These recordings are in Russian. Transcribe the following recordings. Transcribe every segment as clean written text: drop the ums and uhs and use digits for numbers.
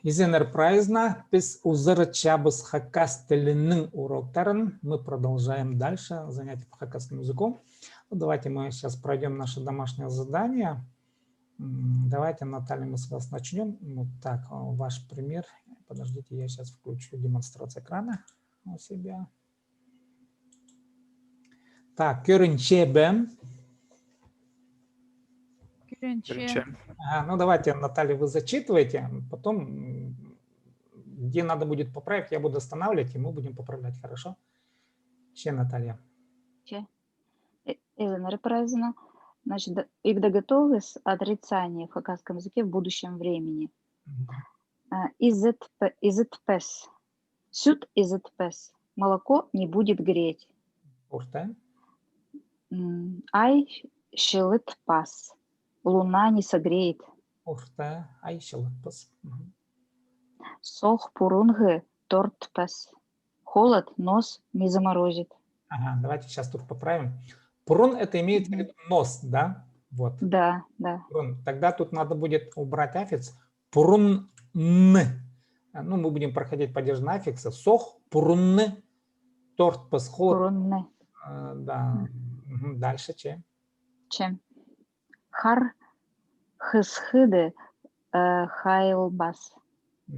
Изенер праздна, без узырчабыз хакас тілінің уроктарын. Мы продолжаем дальше занятия по хакасскому языку. Давайте мы сейчас пройдем наше домашнее задание. Давайте, Наталья, мы с вас начнем. Вот так, ваш пример. Подождите, я сейчас включу демонстрацию экрана у себя. Так, көрінчебім. Ну, давайте, Наталья, вы зачитываете, потом, где надо будет поправить, я буду останавливать, и мы будем поправлять, хорошо? Че, Наталья? Че? Значит, игдагатовыс отрицание в хакасском языке в будущем времени. Изетпес. Сют изетпес. Молоко не будет греть. Урта. Ай шелет пас. Луна не согреет. Урта. Ай шелет пас. Сох пурунгы тортпес. Холод нос не заморозит. Ага, давайте сейчас тут поправим. Пурун — это имеет в виду нос, да? Вот. Да, да. Пурун. Тогда тут надо будет убрать аффикс. Пурун. Ну, мы будем проходить падежные аффиксы. Сох, пурунны, торт, пасхот. Пурунны. Да. Дальше чем? Чем? Хар хысхыды хайлбас.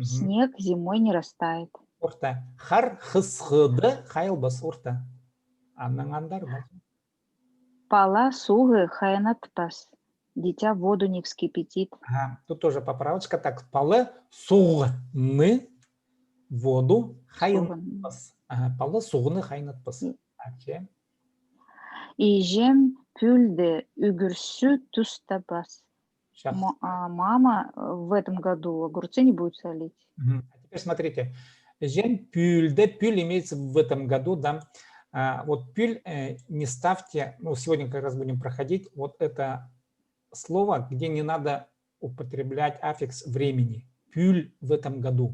Снег зимой не растает. Урта. Хар хысхыды хайлбас. Урта. Аннангандар, да? Пала сугы хаянатпас. Дитя воду не вскипятит. Ага, тут тоже поправочка. Так, палы сугны воду хайнатпас. Ага, палы сугны хайнатпас. И жем пюльде үгürсü тустабас. Мама в этом году огурцы не будет солить. А теперь смотрите. Жем пюльде. Пюль имеется в этом году, да. Вот пюль не ставьте, ну, сегодня как раз будем проходить вот это слово, где не надо употреблять аффикс времени. Пюль в этом году.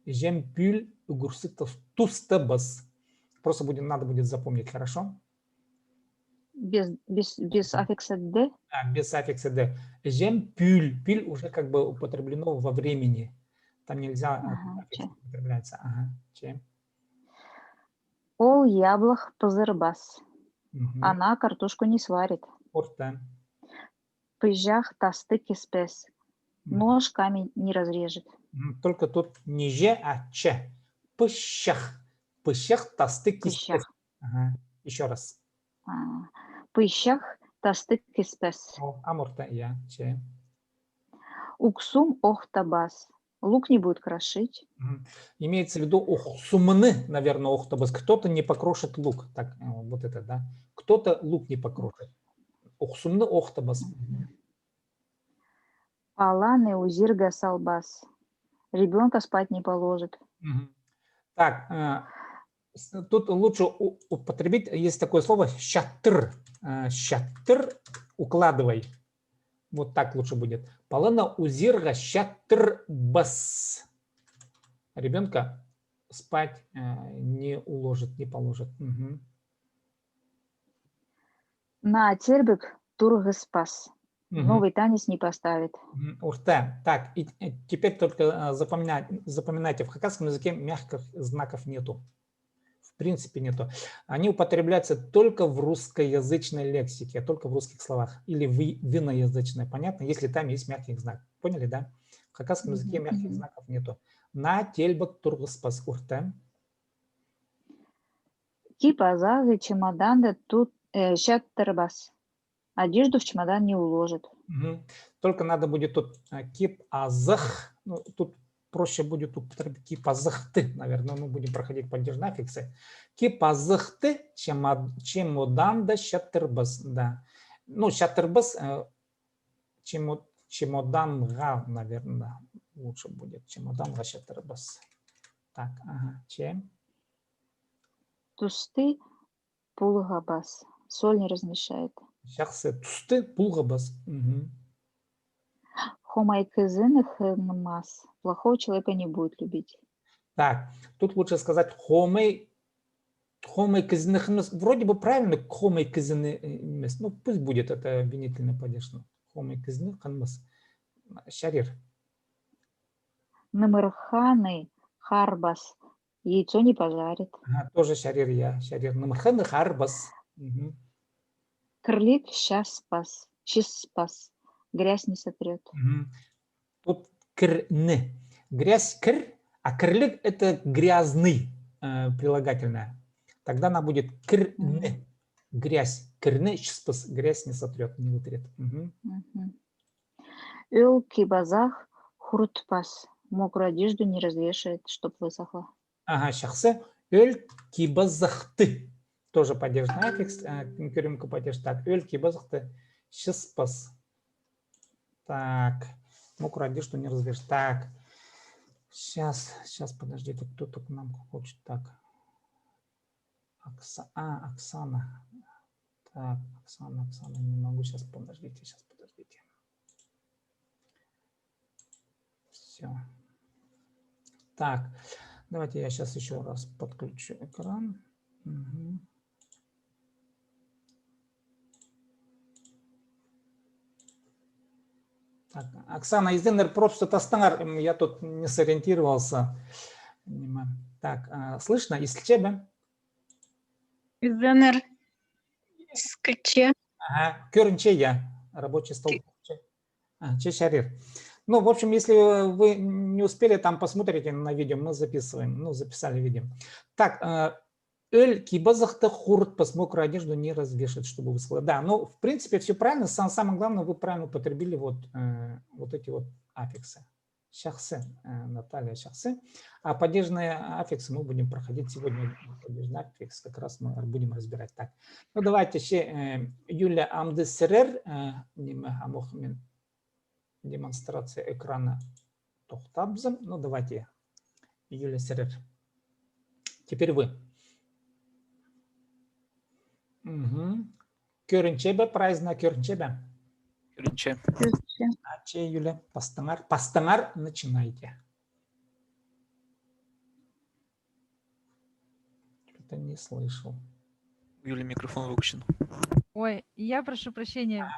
Жем пюль огурцы тустабас. Просто надо будет запомнить, хорошо? Без аффикса «д»? Без аффикса «д». Жем пюль. Пюль уже как бы употреблено во времени. Там нельзя аффикс употребляться. Ага. Чем? Ол яблах пазырбас. Она картошку не сварит. Урта. Пыжах тасты кеспес. Нож камень не разрежет. Только тут не же, а че. Пыщах. Пыщах тасты кеспес. Ага. Еще раз. Пыщах тасты кеспес. Амурта я. Че. Уксум охтабас. Лук не будет крошить. Имеется в виду ухсумны, наверное, охтабас. Кто-то не покрошит лук. Так, вот это, да. Кто-то лук не покрошит. Ухсумны охтабас. Аланы узирга салбас. Ребенка спать не положит. Так, тут лучше употребить, есть такое слово щатыр. Щатыр укладывай. Вот так лучше будет. Палана узирга щатыр бас. Ребенка спать не уложит, не положит. На тербик тургыспас. Новый танец не поставит. Урта. Так, и теперь только запоминайте, в хакасском языке мягких знаков нету. В принципе нету. Они употребляются только в русскоязычной лексике, только в русских словах. Или в иноязычной, понятно? Если там есть мягкий знак. Поняли, да? В хакасском языке мягких знаков нету. На тельбак тургыспас. Урта. Типа азазы чемоданда тут щаттырбас. Одежду в чемодан не уложит. Только надо будет тут кип азах. Ну, тут проще будет употребить кип азахты, наверное. Мы будем проходить падежные аффиксы. Кип азахты чемодан да щаттырбас. Да. Ну, щаттырбас чемодан га, наверное, лучше будет. Чемодан га щаттырбас. Так, ага. Чем? Тусты пулгабас. Соль не размешает. Шахсы тусты пулгабас. Хомайкызын хынмас. Плохого человека не будет любить. Так, тут лучше сказать хомай кызны хынмас. Вроде бы правильно хомай кызны. Ну, пусть будет это обвинительный падеж. Хомай кызны хынмас. Шарир. Нымырханы харбас. Яйцо не пожарит. Ага, тоже шарир я. Шарир. Нымырханы харбас. Угу. Крылик щаспас. Чиспас. Грязь не сотрет. Угу. Тут крны. Грязь кр, а крылик это грязный прилагательное. Тогда она будет крны. Грязь. Крны чиспас. Грязь не сотрет, не вытрет. Ül кибазах хуртпас. Мокрую одежду не развешает, чтоб высохла. Ага, шахсы. Ül кибазахты. Тоже падежный аффикс. Көрімкі падеж. Так, ül кибазахты. Чиспас. Так. Мокрую одежду не развешает. Так. Сейчас, подождите, кто тут нам хочет. Так. Оксана. Так, Оксана, не могу. Сейчас, подождите. Все. Так, давайте я сейчас еще раз подключу экран. Угу. Так, Оксана, изденер просто тастангар, я тут не сориентировался. Так, слышно? Из тебя? Изденер скаче. Ага, көрінче я, рабочий стол. Чешарир. Ну, в общем, если вы не успели, там посмотрите на видео, мы записываем, ну, записали видео. Так, Эль кибазахта хурт пас, мокрую одежду не развешивать, чтобы высохло. Да, ну, в принципе, все правильно. Самое главное, вы правильно употребили вот эти вот аффиксы. Шахсы, Наталья, шахсы. А падежные аффиксы мы будем проходить сегодня. Падежный аффикс как раз мы будем разбирать. Так, ну, давайте еще Юля Амдесерер, демонстрация экрана Тохтабза. Ну, давайте, Юля Серер. Теперь вы. Угу. Көрінчебе, праздник көрінчебе. Көрінче. Аче, Юля, пастамар, начинайте. Что-то не слышал. Юля, микрофон выключен. Ой, я прошу прощения.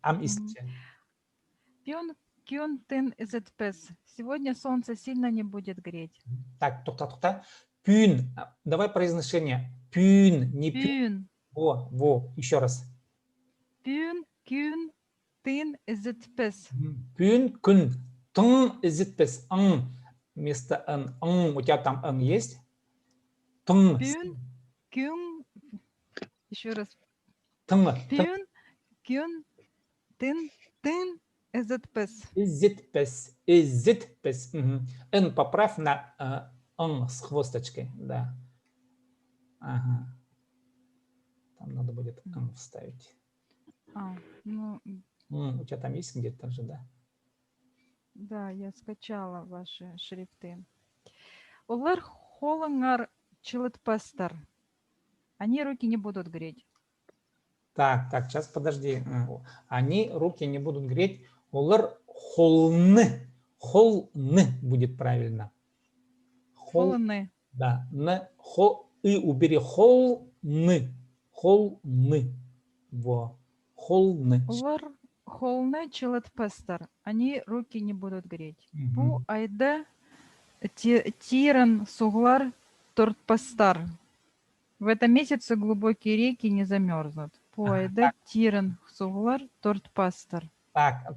Ам-истче. Пьон кюн тын эзетпес. Сегодня солнце сильно не будет греть. Так, тухта. Пюн. Давай произношение. Пюн, не пюн. Во, еще раз. Пюн кюн тын эзетпес. Пюн кун. Тын эзетпес. Вместо н. У тебя там н есть? Тын. Пюн кюн. Еще раз. Тын. Пюн кюн тын эзетпес. Эзетпес. Н поправь на н с хвосточкой. Да. Ага. Там надо будет н вставить. Ну, у тебя там есть где-то также, да? Да, я скачала ваши шрифты. Олар холангар чилетпестер. Они руки не будут греть. Так, сейчас подожди. Они руки не будут греть. Олар холны. Холны будет правильно. Холны. Да. И убери. Холны. Холны. Во. Холны. Олар холны чилетпестер. Они руки не будут греть. Бу айде тирен суглар тортпестар. В этом месяце глубокие реки не замерзнут. Бу айде тирен суглар тортпестар. Так,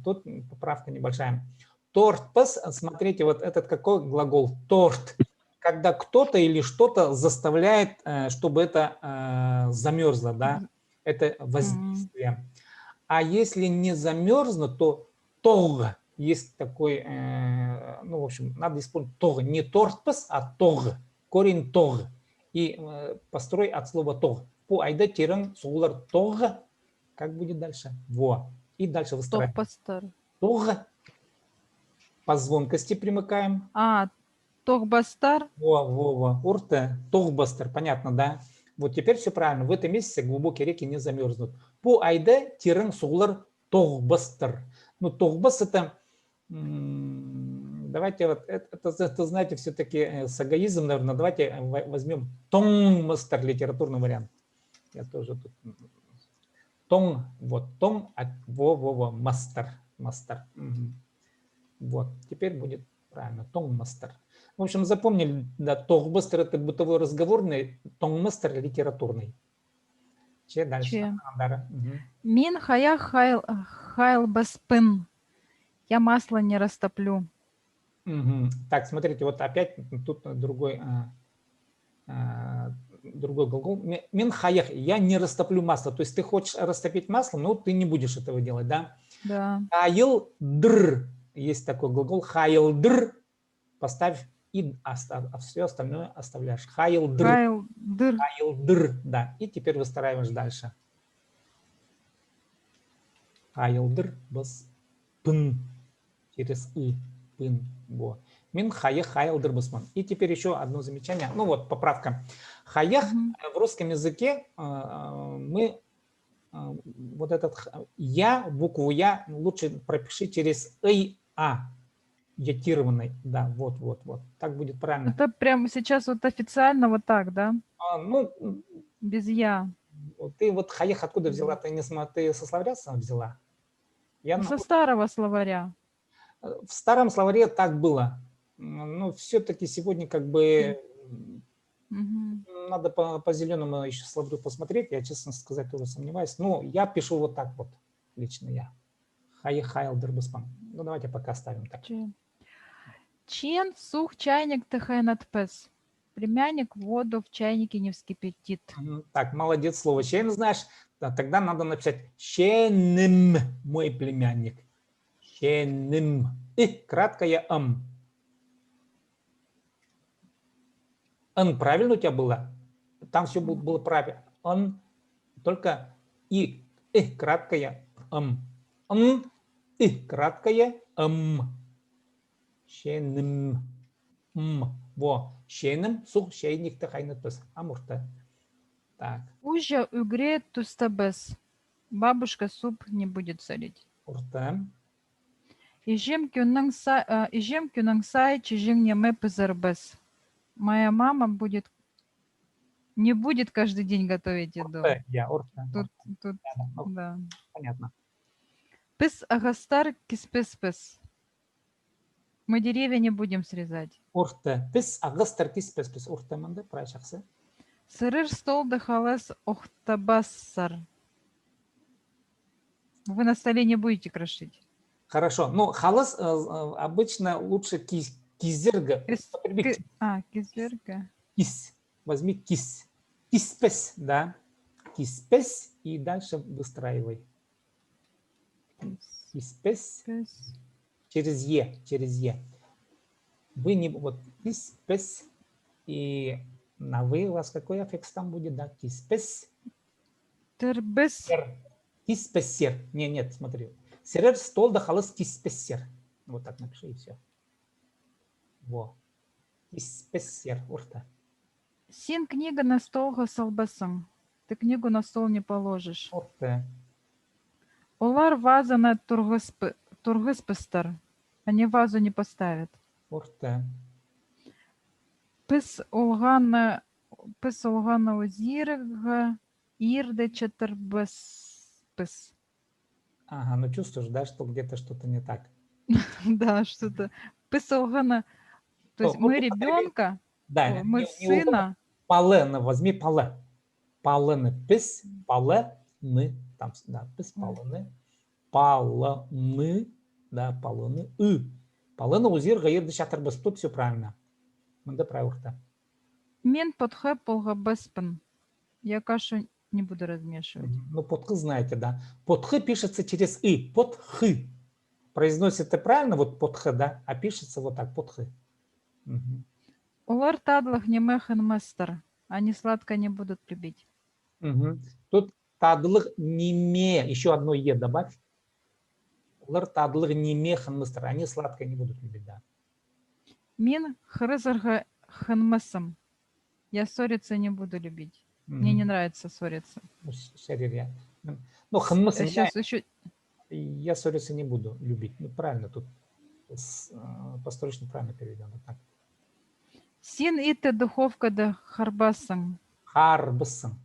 тут поправка небольшая. Тортпас, смотрите, вот этот какой глагол? Торт. Когда кто-то или что-то заставляет, чтобы это замерзло, да? Это воздействие. А если не замерзнут, то тог. Есть такой, ну, в общем, надо использовать тог. Не тортпас, а тог. Корень тог. И построй от слова тог. По айда тиран сулар тог. Как будет дальше? Во. И дальше выстраиваем. Тохпастар. Тог. По звонкости примыкаем. Тохбастар. Во. Урте. Тохбастер. Понятно, да? Вот теперь все правильно. В этом месяце глубокие реки не замерзнут. По айде тирен суглар тохбастер. Ну, тохбас это... Давайте вот... Это знаете, все-таки сагаизм, наверное. Давайте возьмем тонгмастер, литературный вариант. Я тоже тут... Тон, вот, тон, во, мастер. мастер. Вот, теперь будет правильно. Тонгмастер. В общем, запомнили, да, тонгмастер это бытовой разговорный, тонгмастер литературный. Че дальше? Че. Дара. Мин хая хайл баспын. Я масло не растоплю. Так, смотрите, вот опять тут другой глагол. Мин хаях, я не растоплю масло. То есть ты хочешь растопить масло, но ты не будешь этого делать, да? Да. Хайл др. Есть такой глагол. Хайл др. Поставь и а все остальное оставляешь. Хайл др. Хайл дыр. Хайл др. Да. И теперь выстраиваешь дальше. Хайл др бас пын. Через и. Пын. Во. Мин хаях хайл др басман. И теперь еще одно замечание. Ну вот, поправка. Хаях в русском языке мы вот этот я, букву я лучше пропиши через а. Ятированный, да, вот. Так будет правильно. Это прямо сейчас вот официально вот так, да? Ну, без я. Ты вот хаях откуда взяла? Ты со словаря взяла? Со старого словаря. В старом словаре так было. Но все-таки сегодня как бы надо по зеленому еще словарю посмотреть. Я, честно сказать, тоже сомневаюсь. Но я пишу вот так вот, лично я. Хаях хайл дербаспан. Ну, давайте пока оставим так. Чен сух чайник тхайнат пес. Племянник воду в чайнике не вскипятит. Так, молодец, слово чен знаешь. Да, тогда надо написать ченным, мой племянник. Ченным. И краткое ам. Ан правильно у тебя было? Там все было правильно. Он только и краткое ам. Ан и краткое ам. Ченным. Во. Ченным сух чайник тхайнат пес. Амурта. Так. Ужа угреет тустабес. Бабушка суп не будет солить. Урта. Ижем кюннің сай чижing неме пызырбес. Моя мама не будет каждый день готовить еду. Тут, да. Понятно. Пыс агастар киспес-пес. Мы деревья не будем срезать. Урта. Пыс агастар киспес-пес. Урта манда прайшақсы. Сырыр стол дахалас охтабассар. Вы на столе не будете крошить. Хорошо. Ну, халас обычно лучше кизерга. Кизерга. Кис. Возьми кис. Киспес, да. Киспес и дальше выстраивай. Киспес. Через е. Вы не... Вот киспес. И на вы у вас какой аффикс там будет, да? Киспес. Тербес. Киспесер. Нет, смотри. Серер стол да халас киспесер. Вот так напиши и все. Во. Киспесер. Урта. Син книга на стол гасалбасам. Ты книгу на стол не положишь. Урта. Олар ваза на тургыспыстар. Они вазу не поставят. Урта. Пыс олгана узирга ирде четырбыспыс. Ага, ну чувствуешь, да, что где-то что-то не так. Да, что-то. Пыс олгана. То есть мы ребенка, мы сына. Палена, возьми пале. Палены, пыс, палены. Там, да, пыс, палены. Палены, да, палены. Палена узирга ирде четырбыс. Тут все правильно. Да, правильно. Мен подхэ полгабэспэн. Я кашу не буду размешивать. Ну, подхы знаете, да. Подхы пишется через и. Подхы. Произносится правильно, вот подхы, да, а пишется вот так, подхы. Улар тадлах не мэхэн мэстер. Они сладко не будут любить. Тут тадлых неме. Еще одно е добавь. Улар тадлых неме хэн мэстер. Они сладко не будут любить, да. Мин хрызарга хэнмэсам. Я ссориться не буду любить. Мне не нравится ссориться. Ну, хэнмэсам Сейчас еще... Я ссориться не буду любить. Ну, правильно тут. Построчно правильно переведено. Так. Син итте духовка да харбасам. Харбасам.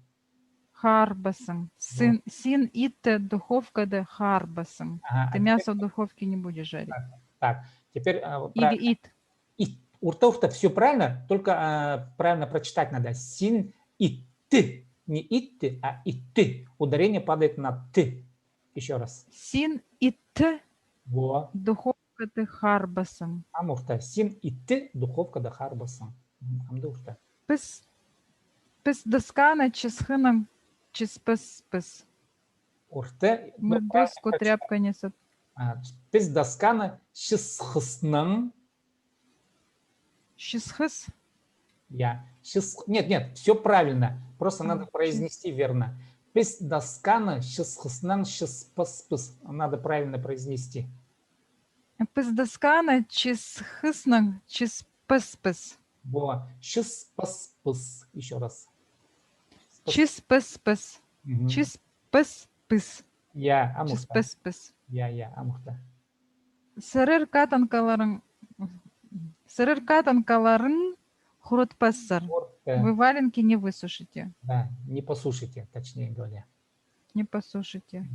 харбасом. Син итте духовка де харбасом. Ага, Ты мясо в духовке не будешь жарить. так, теперь Или ит. Урта, все правильно, только правильно прочитать надо. Син и ты. Не итты, а и ты. Ударение падает на ты. Еще раз. Син итте Во. духовка де харбасом. Амурта. Син и ты. Духовка да харбасан. Амдурта. Пес доскана чесхынам чеспес. Урта. Мы доску тряпка несет. Пес доскана чесхыснам. Чесхыс. Нет, все правильно. Просто надо произнести верно. Пес доскана чесхыснам чеспес. Надо правильно произнести. Пес доскана чесхыснам чеспес. Во. Чеспес. Еще раз. Чеспес. Чеспес. Я амурта. Чеспес. Я амурта. Сырыр катанкаларын хурутпассар. Вы валенки не высушите. Да, не посушите, точнее говоря. Не посушите.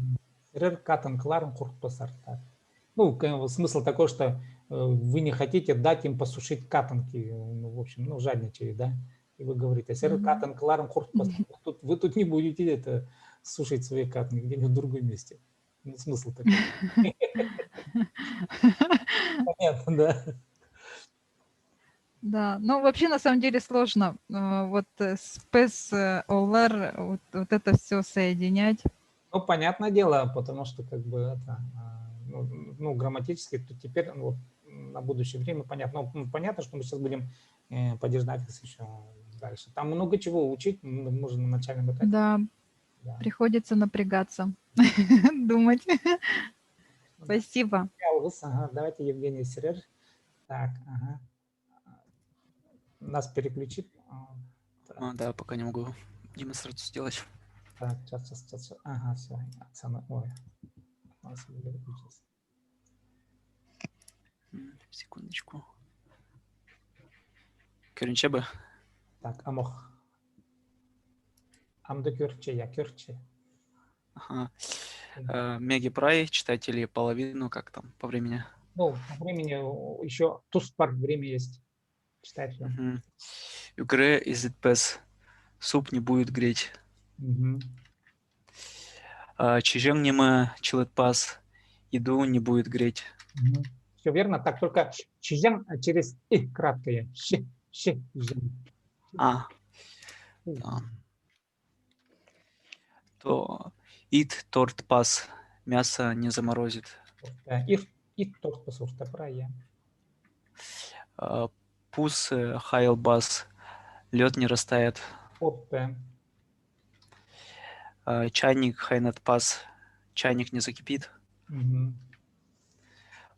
Сырыр катанкаларын хурутпассар. Ну, смысл такой, что вы не хотите дать им посушить катанки. Ну, в общем, ну, жадничали, да? И вы говорите, сырыр катанкаларын хурутпассар. Вы тут не будете это сушить свои катанки где-нибудь в другом месте. Ну, смысл такой. Понятно, да? Да, ну вообще на самом деле сложно вот спес, олар, вот это все соединять. Ну, понятное дело, потому что как бы это, ну грамматически, то теперь вот, на будущее время понятно. Ну, понятно, что мы сейчас будем поддержать еще дальше. Там много чего учить, нужно на начальном этапе. Да, приходится напрягаться, думать. Спасибо. Давайте Евгений Сереж. Так, нас переключит. Да, пока не могу демонстрацию сделать. Так, сейчас. Ага, все. Оксана, ой. Переключился. Секундочку. Көрінче. Так, амох. Амды көрче, я көрче. Ага. Меги прай, читатели половину, как там по времени? Ну, по времени еще туспар время есть. Читать все. Югре из итпес. Суп не будет греть. Чижен нема чилетпас. Еду не будет греть. Все верно. Так, только чижен через и краткое. То ит торт пас. Мясо не заморозит. Ит торт пас. Урта прая. Пус хайлбас. Лед не растает. Чайник хайнатпас. Чайник не закипит.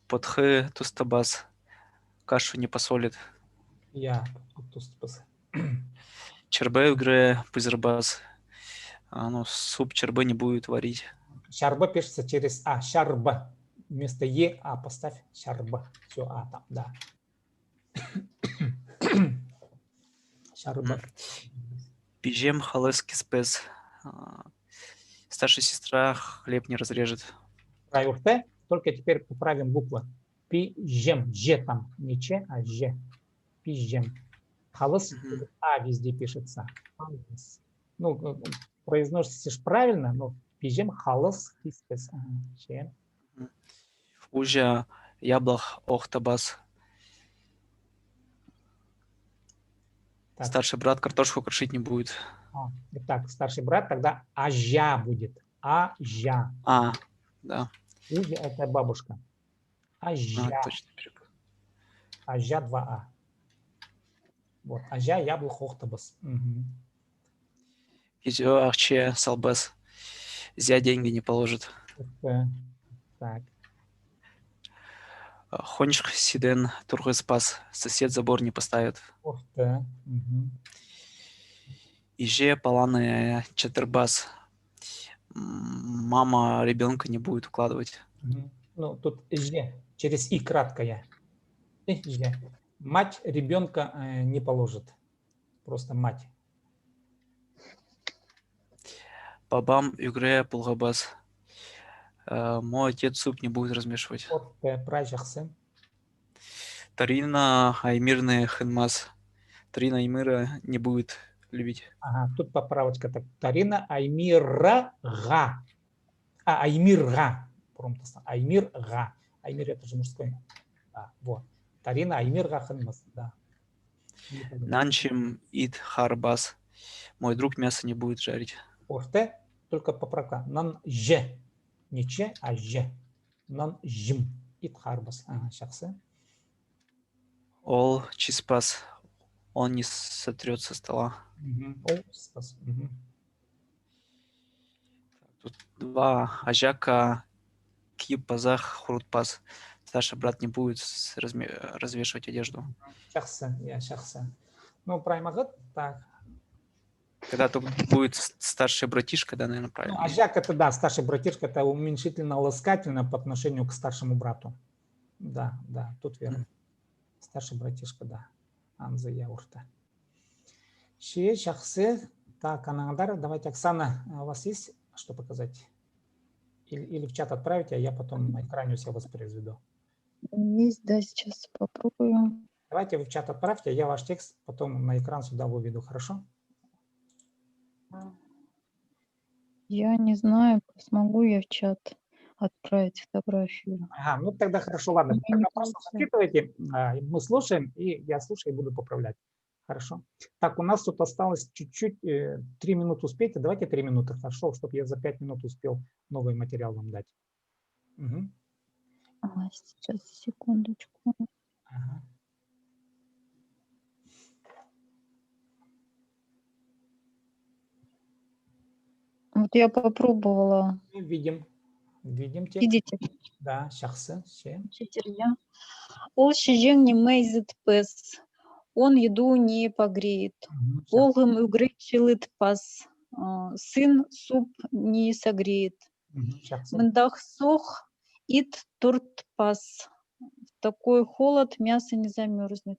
Подхы тустабас. Кашу не посолит. Чербе игре пузырбас. Ну, суп чербе не будет варить. Шарба пишется через А. Шарба. Вместо Е А поставь шарба. Все А там, да. Шарба. Пижем халески спес. Старшая сестра хлеб не разрежет. Правил Т, только теперь поправим буквы. Пижем. Ж там. Не Ч, а Ж. Пижем. Халес А везде пишется. Ну, произносишь правильно, но пижем халес спес. Ужа яблах охтабас. Так. Старший брат картошку крошить не будет. Итак, старший брат, тогда ажа будет. Ажа. Да. Ужа – это бабушка. Ажа. Точно. Ажа 2А. Вот. Ажа яблох охтабас. Идё ахче салбас. Зя деньги не положит. Так. Хончх сиден тургы спас. Сосед забор не поставит. Иже паланы четырбас. Мама ребенка не будет укладывать. Ну, тут же через и краткое. Же. Мать ребенка не положит. Просто мать. Бабам югре пулгабас. Мой отец суп не будет размешивать. Вот прай жақсы. Тарина Аймирны хынмас. Тарина Аймира не будет любить. Ага, тут поправочка. Так, Тарина Аймирга. Аймирга. Аймирга. Аймир это же мужской. Да, вот. Тарина Аймирга хынмас. Да. Нанчим ид харбас. Мой друг мясо не будет жарить. Орте, только поправка. Нан же. Не че, а же. Нан жим. Ид харбас. Ага, жақсы. Ол чиспас. Он не сотрет со стола. Ол чиспас. Тут два. Ажака кипазах хрутпас. Старший брат не будет развешивать одежду. Жақсы, я жақсы. Ну, праймағыт, так. Когда тут будет старший братишка, да, наверное, правильно. Ну, ажак это, да, старший братишка, это уменьшительно-ласкательно по отношению к старшему брату. Да, да, тут верно. Старший братишка, да. Анза Яурта. Шие, жақсы. Так, Анандар, давайте, Оксана, у вас есть что показать? Или в чат отправите, а я потом на экране у себя воспроизведу. Есть, да, сейчас попробую. Давайте вы в чат отправьте, а я ваш текст потом на экран сюда выведу, хорошо? Я не знаю, смогу я в чат отправить фотографию. Ага, ну тогда хорошо, ладно. Тогда просто зачитывайте, мы слушаем, и я слушаю и буду поправлять. Хорошо. Так, у нас тут осталось чуть-чуть, 3 минуты успейте. Давайте 3 минуты, хорошо, чтобы я за 5 минут успел новый материал вам дать. Угу. Сейчас, секундочку. Ага. Вот я попробовала. Видим текст. Видите? Да, жақсы. Я. Ол шежеңне мейзит пес. Он еду не погреет. Олгым үгрет жылытпас. Сын суп не согреет. Мындах сох ит туртпас. В такой холод мясо не замерзнет.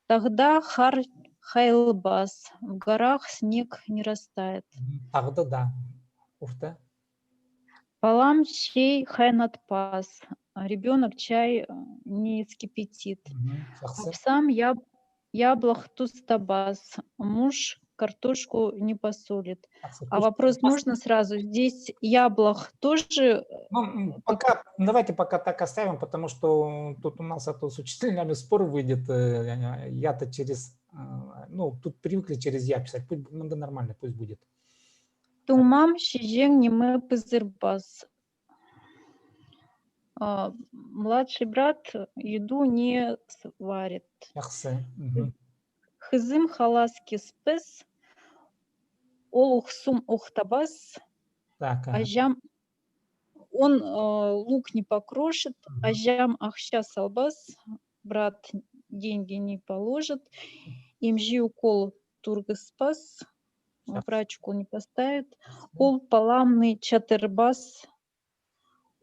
Тогда хар хайлбас. В горах снег не растает. Тогда да. Урта. Палам чей хайнатпас. Ребенок чай не скипятит. Овсам яблок тустабас. Муж картошку не посолит. А вопрос можно сразу? Здесь яблок тоже... Ну, давайте пока так оставим, потому что тут у нас с учителями спор выйдет. Я-то через... Ну, тут привыкли через я писать. Пусть нормально, пусть будет. Тумам шижен неме пызырбас. Младший брат еду не сварит. Хызым халаски спес. Олухсум ухтабас. Ажам он лук не покрошит. Ажам ахща салбас. Брат деньги не положит. Имжи укол тургоспас. Врачку не поставит. Ол паламный чатырбас.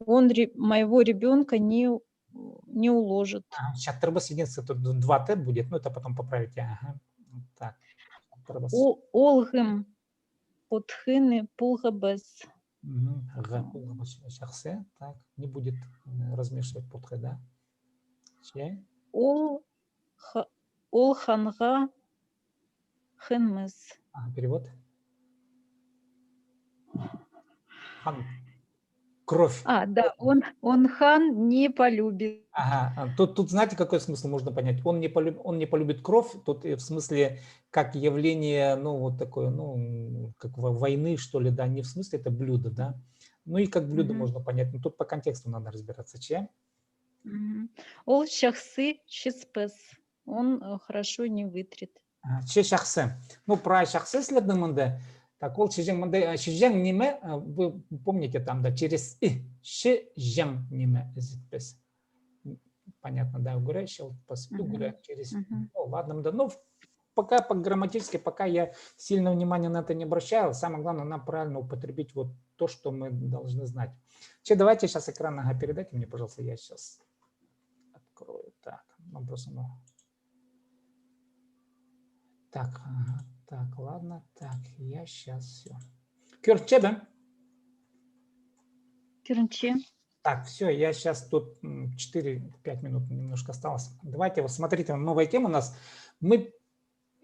Он моего ребенка не уложит. Чатырбас единственное, тут 2 Т будет, но это потом поправите. Ага. Так. Олгым подхыны пулгабас. Так, не будет размешивать подхы, да? Ол ханга хынмыз. Перевод. Хан. Кровь. Да, он хан не полюбит. Ага, тут знаете, какой смысл можно понять? Он не полюбит кровь, тут в смысле как явление, ну, вот такое, ну, как войны, что ли, да, не в смысле это блюдо, да? Ну и как блюдо можно понять, но тут по контексту надо разбираться. Че? Ол шахсы чиспес. Он хорошо не вытрет. Че шахсы? Ну, про шахсы следуем, так, ол шижен неме, вы помните там, да, через и, шижен неме, понятно, да, угре, через, ну, ладно, да, ну, пока по грамматически, пока я сильно внимания на это не обращаю, самое главное, нам правильно употребить вот то, что мы должны знать. Давайте сейчас экран, передайте мне, пожалуйста, я сейчас открою, так, ну, просто, ну, так, ладно, так, я сейчас все. Кёрче, да? Кюрнче. Так, все, я сейчас тут 4-5 минут немножко осталось. Давайте, вот смотрите, новая тема у нас. Мы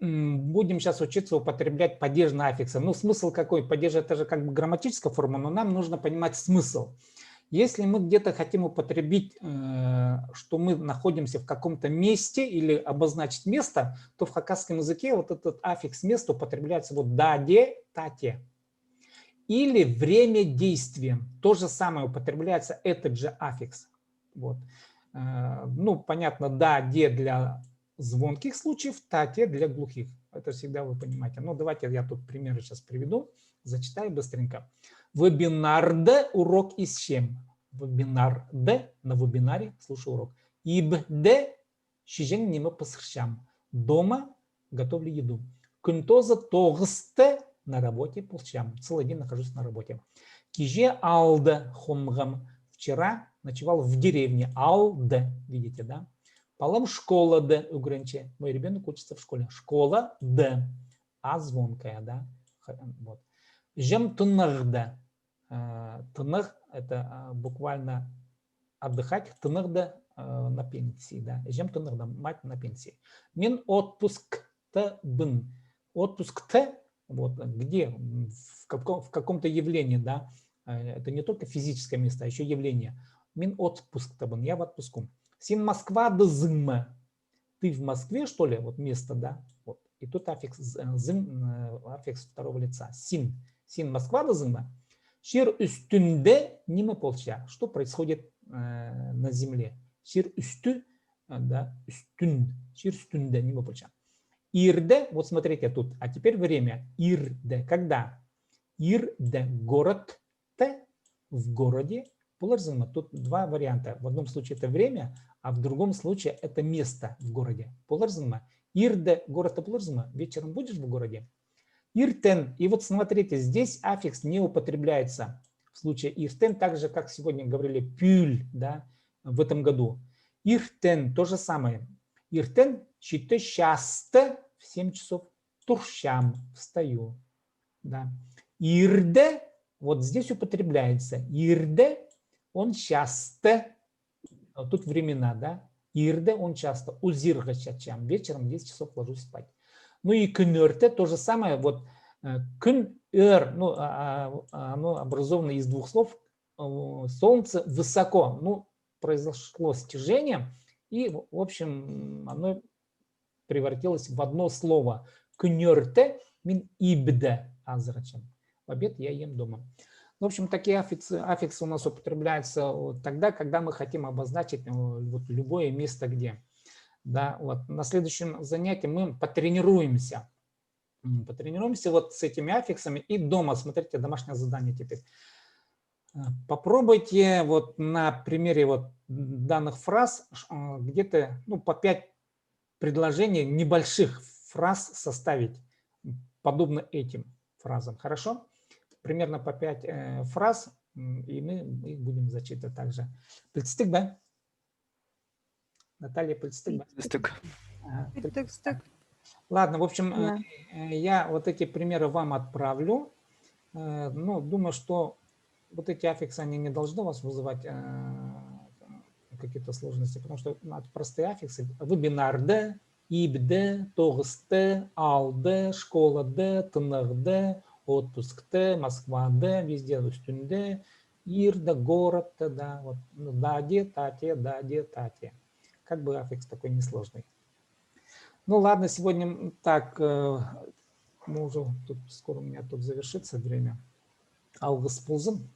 будем сейчас учиться употреблять падежные аффиксы. Ну, смысл какой? Падеж – это же как бы грамматическая форма, но нам нужно понимать смысл. Если мы где-то хотим употребить, что мы находимся в каком-то месте или обозначить место, то в хакасском языке вот этот аффикс места употребляется вот даде, тате. Или время действия. То же самое употребляется этот же аффикс. Вот. Ну, понятно, даде для звонких случаев, тате для глухих. Это всегда вы понимаете. Ну, давайте я тут примеры сейчас приведу. Зачитаю быстренько. Вебинарде урок из чем? Вебинарде на вебинаре слушаю урок. Ибде шижен неме пасхрщам. Дома готовлю еду. Кунтоза тогсте на работе полчам. Целый день нахожусь на работе. Киже алде хомгам. Вчера ночевал в деревне. Алде, видите, да? Палам школа де угренче. Мой ребенок учится в школе. Школа де. А звонкая, да? Вот. Жем тынырда. Тыныр – это буквально отдыхать. Тынырда на пенсии, да? Жем тынырда, мать на пенсии. Мин отпуск т бын. Отпуск т, вот где, в каком-то явлении, да? Это не только физическое место, а еще явление. Мин отпуск т бын. Я в отпуску. Син Москва да зым. Ты в Москве, что ли? Вот место, да? Вот. И тут аффикс зым, аффикс второго лица. Син. Син Москва да зым. Шир үстүнде неме полча. Что происходит на земле? Шир үстү, да, үстүн. Шир үстүнде неме полча. Ирде, вот смотрите тут, а теперь время. Ирде, когда? Ирде, город, т, в городе. Тут два варианта. В одном случае это время, а в другом случае это место в городе. Ирде, город, вечером будешь в городе? Иртен. И вот смотрите, здесь аффикс не употребляется в случае иртен, так же, как сегодня говорили пюль, да, в этом году. Иртен, то же самое. Иртен, чите часто в 7 часов. Турщам, встаю. Да. Ирде, вот здесь употребляется. Ирде, он часто, тут времена, да. Ирде, он часто. Узирга чачам, вечером в 10 часов ложусь спать. Ну и кынерте, то же самое, вот кын-эр, ну, оно образовано из двух слов, солнце высоко, ну, произошло стяжение, и, в общем, оно превратилось в одно слово. Кынерте мин ибде азрачем. В обед я ем дома. В общем, такие аффиксы у нас употребляются тогда, когда мы хотим обозначить вот любое место, где. Да, вот. На следующем занятии мы потренируемся. Потренируемся вот с этими аффиксами и дома. Смотрите, домашнее задание теперь. Попробуйте вот на примере вот данных фраз где-то ну, по 5 предложений, небольших фраз составить, подобно этим фразам. Хорошо? Примерно по 5 фраз, и мы их будем зачитывать также. Представь, да? Наталья, представь. Ладно, в общем, я вот эти примеры вам отправлю. Ну, думаю, что вот эти аффиксы, они не должны вас вызывать какие-то сложности, потому что это простые аффиксы. Вебинарде, ибде, тогсте, алде, школа-де, тынырде, отпуск-де, Москва-де, везде үстүнде, ирде, город-де, да, вот, даде, тате. Как бы аффикс такой несложный. Ну ладно, сегодня так, мы уже, тут скоро у меня тут завершится время. Алгыс болсын,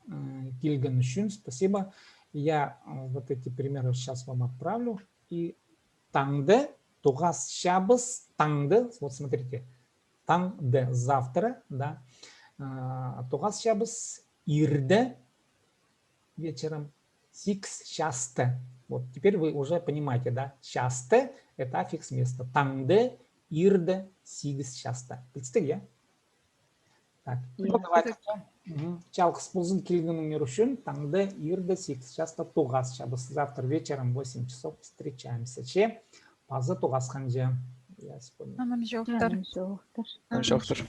келген үшін, спасибо. Я вот эти примеры сейчас вам отправлю. И таңды, туғас шабыс, таңды, вот смотрите, таңды завтра, да, туғас шабыс, ирді вечером, сикс часто. Вот теперь вы уже понимаете, да, часто это аффикс места. Таңды, ирді, сигіз часто. Білістік, я? Так, ну давайте. Чалқыс болсын келгеніңер үшін таңды, ирді, сигіз часто туғас шабыс. Завтра вечером в 8 часов встречаемся. Че? Пазы туғас ханжа. Анам жоқтар. Жоқтар.